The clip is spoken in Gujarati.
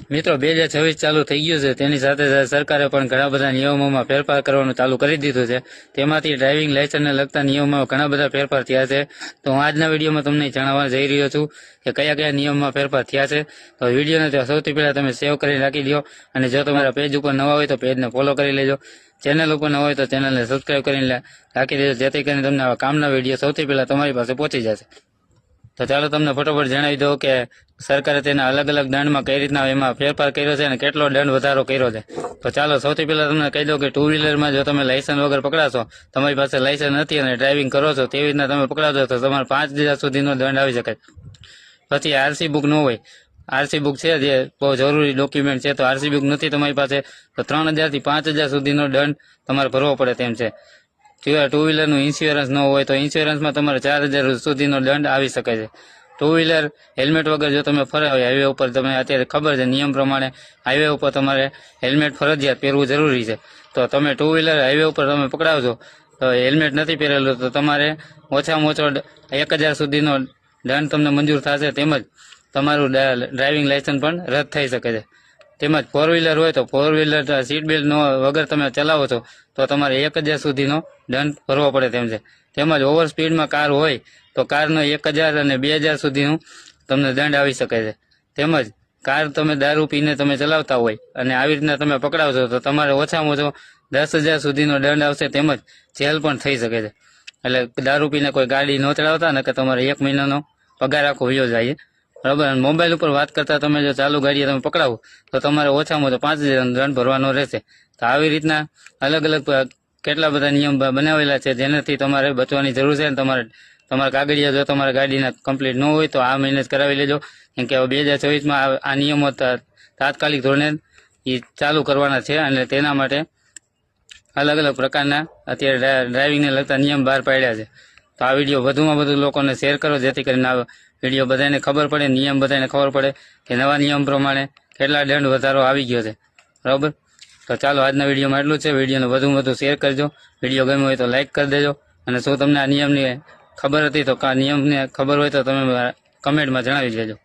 મિત્રો 2026 ચાલુ થઈ ગયું છે, તેની સાથે સાથે સરકારે પણ ઘણા બધા નિયમોમાં ફેરફાર કરવાનું ચાલુ કરી દીધું છે. તેમાંથી ડ્રાઇવિંગ લાયસન્સને લગતા નિયમોમાં ઘણા બધા ફેરફાર થયા છે. તો હું આજના વિડીયોમાં તમને જણાવવા જઈ રહ્યો છું કે કયા કયા નિયમમાં ફેરફાર થયા છે. તો વિડીયોને સૌથી પહેલા તમે સેવ કરી રાખી દો, અને જો તમારા પેજ ઉપર નવા હોય તો પેજને ફોલો કરી લેજો. ચેનલ ઉપર ન હોય તો ચેનલને સબસ્ક્રાઇબ કરીને રાખી દેજો, જેથી કરીને તમને આવા કામના વિડીયો સૌથી પહેલા તમારી પાસે પહોંચી જશે. તો ચાલો તમને ફટોફટ જણાવી દઉં કે સરકારે તેના અલગ અલગ દંડમાં કઈ રીતના એમાં ફેરફાર કર્યો છે અને કેટલો દંડ વધારો કર્યો છે. તો ચાલો સૌથી પહેલા તમને કહી દઉં કે ટુ વ્હીલરમાં જો તમે લાયસન્સ વગર પકડાશો, તમારી પાસે લાયસન્સ નથી અને ડ્રાઇવિંગ કરો છો, તેવી રીતના તમે પકડાશો તો તમારે 5,000 સુધીનો દંડ આવી શકે. પછી આરસી બુક ન હોય, આરસી બુક છે જે બહુ જરૂરી ડોક્યુમેન્ટ છે, તો આરસી બુક નથી તમારી પાસે તો 3,000 થી 5,000 સુધીનો દંડ તમારે ભરવો પડે તેમ છે. ટુ વ્હીલરનું ઇન્સ્યોરન્સ ન હોય તો ઇન્સ્યોરન્સમાં તમારે 4,000 સુધીનો દંડ આવી શકે છે. ટુ વ્હીલર હેલ્મેટ વગર જો તમે ફરે હોય હાઈવે ઉપર, તમે અત્યારે ખબર છે નિયમ પ્રમાણે હાઈવે ઉપર તમારે હેલ્મેટ ફરજિયાત પહેરવું જરૂરી છે. તો તમે ટુ વ્હીલર હાઈવે ઉપર તમે પકડાવશો તો હેલ્મેટ નથી પહેરેલું તો તમારે ઓછામાં ઓછો 1,000 સુધીનો દંડ તમને મંજૂર થશે. તેમજ તમારું ડ્રાઇવિંગ લાયસન્સ પણ રદ થઈ શકે છે. તેમજ ફોર વ્હીલર હોય તો ફોર વ્હીલર સીટ બેલ્ટ વગર તમે ચલાવો છો તો તમારે 1,000 સુધીનો દંડ ભરવો પડે તેમ છે. તેમજ ઓવર સ્પીડમાં કાર હોય તો કારનો 1,000 અને 2,000 સુધીનું તમને દંડ આવી શકે છે. તેમજ કાર તમે દારૂ પીને તમે ચલાવતા હોય અને આવી રીતના તમે પકડાવશો તો તમારે ઓછામાં ઓછો 10,000 સુધીનો દંડ આવશે. તેમજ જેલ પણ થઈ શકે છે. એટલે દારૂ પીને કોઈ ગાડી ન ચલાવતા ને કે તમારે 1 મહિનાનો પગાર આખો વયો જાય, બરાબર. અને મોબાઈલ ઉપર વાત કરતા તમે જો ચાલુ ગાડીએ તમે પકડાવો તો તમારે ઓછામાં ઓછો 5,000 દંડ ભરવાનો રહેશે. તો આવી રીતના અલગ અલગ કેટલા બધા નિયમ બનાવેલા છે જેનાથી તમારે બચવાની જરૂર છે. અને તમારા કાગળિયા જો તમારા ગાડીના કમ્પ્લીટ ન હોય તો આ મહિને જ કરાવી લેજો, કેમ કે 2024માં આ નિયમો તાત્કાલિક ધોરણે ચાલુ કરવાના છે. અને તેના માટે અલગ અલગ પ્રકારના અત્યારે ડ્રાઇવિંગને લગતા નિયમ બહાર પાડ્યા છે. તો આ વિડીયો વધુમાં વધુ લોકોને શેર કરો, જેથી કરીને આ વિડીયો બધાને ખબર પડે, નિયમ બધાને ખબર પડે કે નવા નિયમ પ્રમાણે કેટલા દંડ વધારો આવી ગયો છે, બરાબર. તો ચાલો આજના વિડીયોમાં એટલું છે. વિડીયોને વધુમાં વધુ શેર કરજો. વિડીયો ગમ્યો હોય તો લાઇક કરી દેજો. અને શું તમને આ નિયમની ખબર હતી તો નિયમને ખબર હોય તો તમે કમેન્ટમાં જણાવી દેજો.